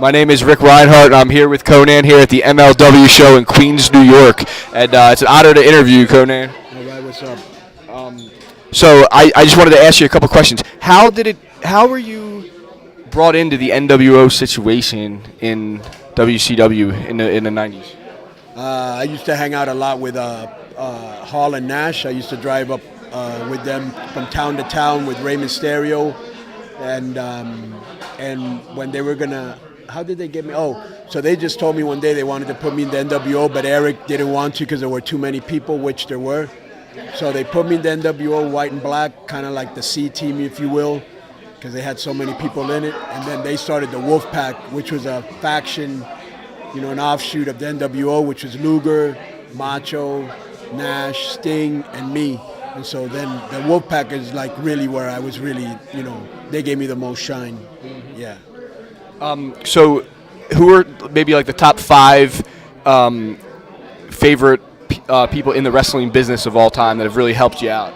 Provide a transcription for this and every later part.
My name is Rick Reinhart, and I'm here with Konnan here at the MLW show in Queens, New York. And it's an honor to interview you, Konnan. All right, what's up? So I just wanted to ask you a couple questions. How were you brought into the NWO situation in WCW in the 90s? I used to hang out a lot with Hall and Nash. I used to drive up with them from town to town with Rey Mysterio, and when they were gonna, how did they get me? Oh, so they just told me one day they wanted to put me in the NWO, but Eric didn't want to because there were too many people, which there were. So they put me in the NWO, white and black, kind of like the C team, if you will, because they had so many people in it. And then they started the Wolfpack, which was a faction, an offshoot of the NWO, which was Luger, Macho, Nash, Sting, and me. And so then the Wolfpack is like really where I was really, they gave me the most shine. Mm-hmm. Yeah. So who are maybe like the top five favorite people in the wrestling business of all time that have really helped you out?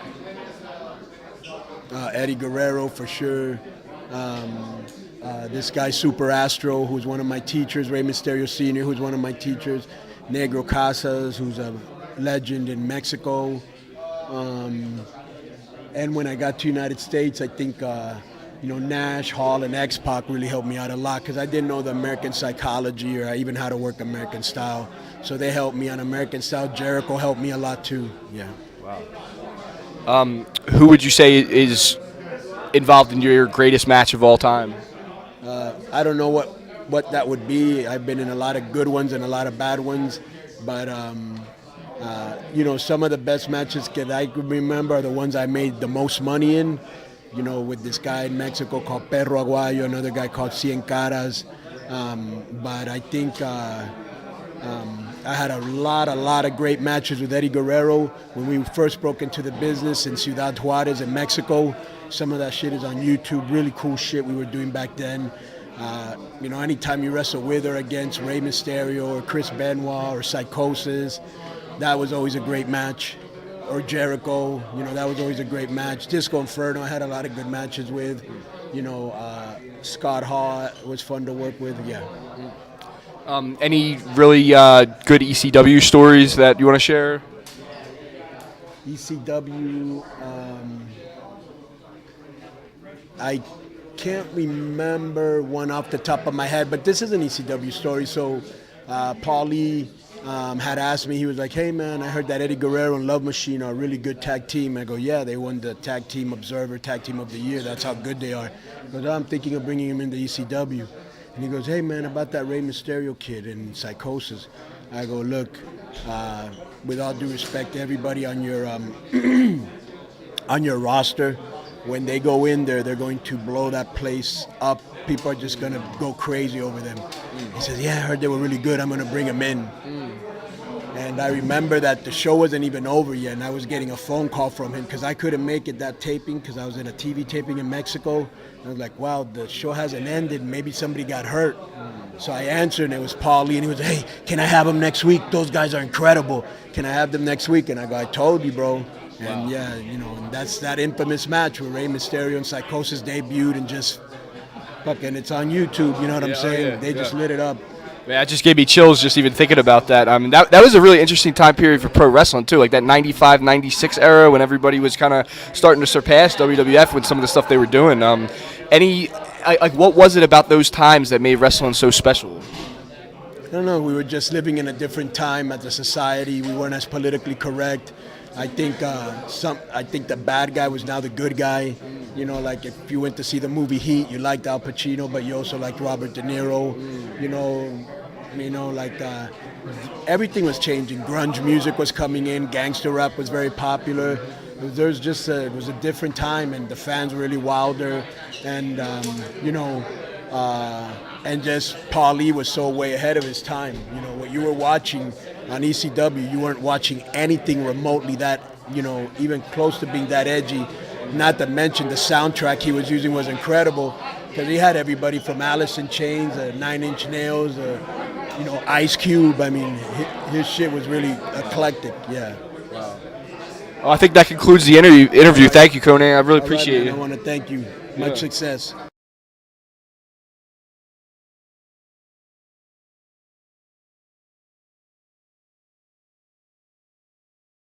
Eddie Guerrero for sure. This guy Super Astro, who's one of my teachers. Rey Mysterio Sr., who's one of my teachers. Negro Casas, who's a legend in Mexico. And when I got to United States, I think Nash, Hall, and X-Pac really helped me out a lot because I didn't know the American psychology or even how to work American style. So they helped me on American style. Jericho helped me a lot too. Yeah. Wow. Who would you say is involved in your greatest match of all time? I don't know what that would be. I've been in a lot of good ones and a lot of bad ones, but some of the best matches that I could remember are the ones I made the most money in. With this guy in Mexico called Perro Aguayo, another guy called Cien Caras. But I think I had a lot of great matches with Eddie Guerrero when we first broke into the business in Ciudad Juarez in Mexico. Some of that shit is on YouTube, really cool shit we were doing back then. Anytime you wrestle with or against Rey Mysterio or Chris Benoit or Psychosis, that was always a great match. Or Jericho, that was always a great match. Disco Inferno, I had a lot of good matches with. Scott Hall was fun to work with, yeah. Any really good ECW stories that you want to share? ECW, I can't remember one off the top of my head, but this is an ECW story. So Paul Lee had asked me, he was like, hey man, I heard that Eddie Guerrero and Love Machine are a really good tag team. I go, yeah, they won the Tag Team Observer, Tag Team of the Year. That's how good they are. He goes, I'm thinking of bringing him into ECW. And he goes, hey man, about that Rey Mysterio kid in Psychosis. I go, look, with all due respect to everybody on your on your roster, when they go in there, they're going to blow that place up. People are just going to go crazy over them. He says, yeah, I heard they were really good. I'm going to bring them in. And I remember that the show wasn't even over yet, and I was getting a phone call from him because I couldn't make it that taping because I was in a TV taping in Mexico. I was like, wow, the show hasn't ended. Maybe somebody got hurt. So I answered, and it was Paul Lee, and he was, hey, can I have them next week? Those guys are incredible. Can I have them next week? And I go, I told you, bro. And wow. Yeah, and that's that infamous match where Rey Mysterio and Psychosis debuted and just fucking, it's on YouTube, you know what I'm saying? Yeah, they just lit it up. Man, that just gave me chills just even thinking about that. I mean, that was a really interesting time period for pro wrestling, too, like that 95, 96 era when everybody was kind of starting to surpass WWF with some of the stuff they were doing. What was it about those times that made wrestling so special? I don't know. We were just living in a different time as a society. We weren't as politically correct. I think the bad guy was now the good guy. Like if you went to see the movie Heat, you liked Al Pacino, but you also liked Robert De Niro. Everything was changing. Grunge music was coming in. Gangster rap was very popular. It was a different time, and the fans were really wilder, and and just Paul Lee was so way ahead of his time. What you were watching on ECW, you weren't watching anything remotely that, even close to being that edgy. Not to mention the soundtrack he was using was incredible because he had everybody from Alice in Chains, 9 Inch Nails, Ice Cube. I mean, his shit was really eclectic, yeah. Wow. Well, I think that concludes the interview. Thank you, Konnan. I really appreciate it. I want to thank you. Much success.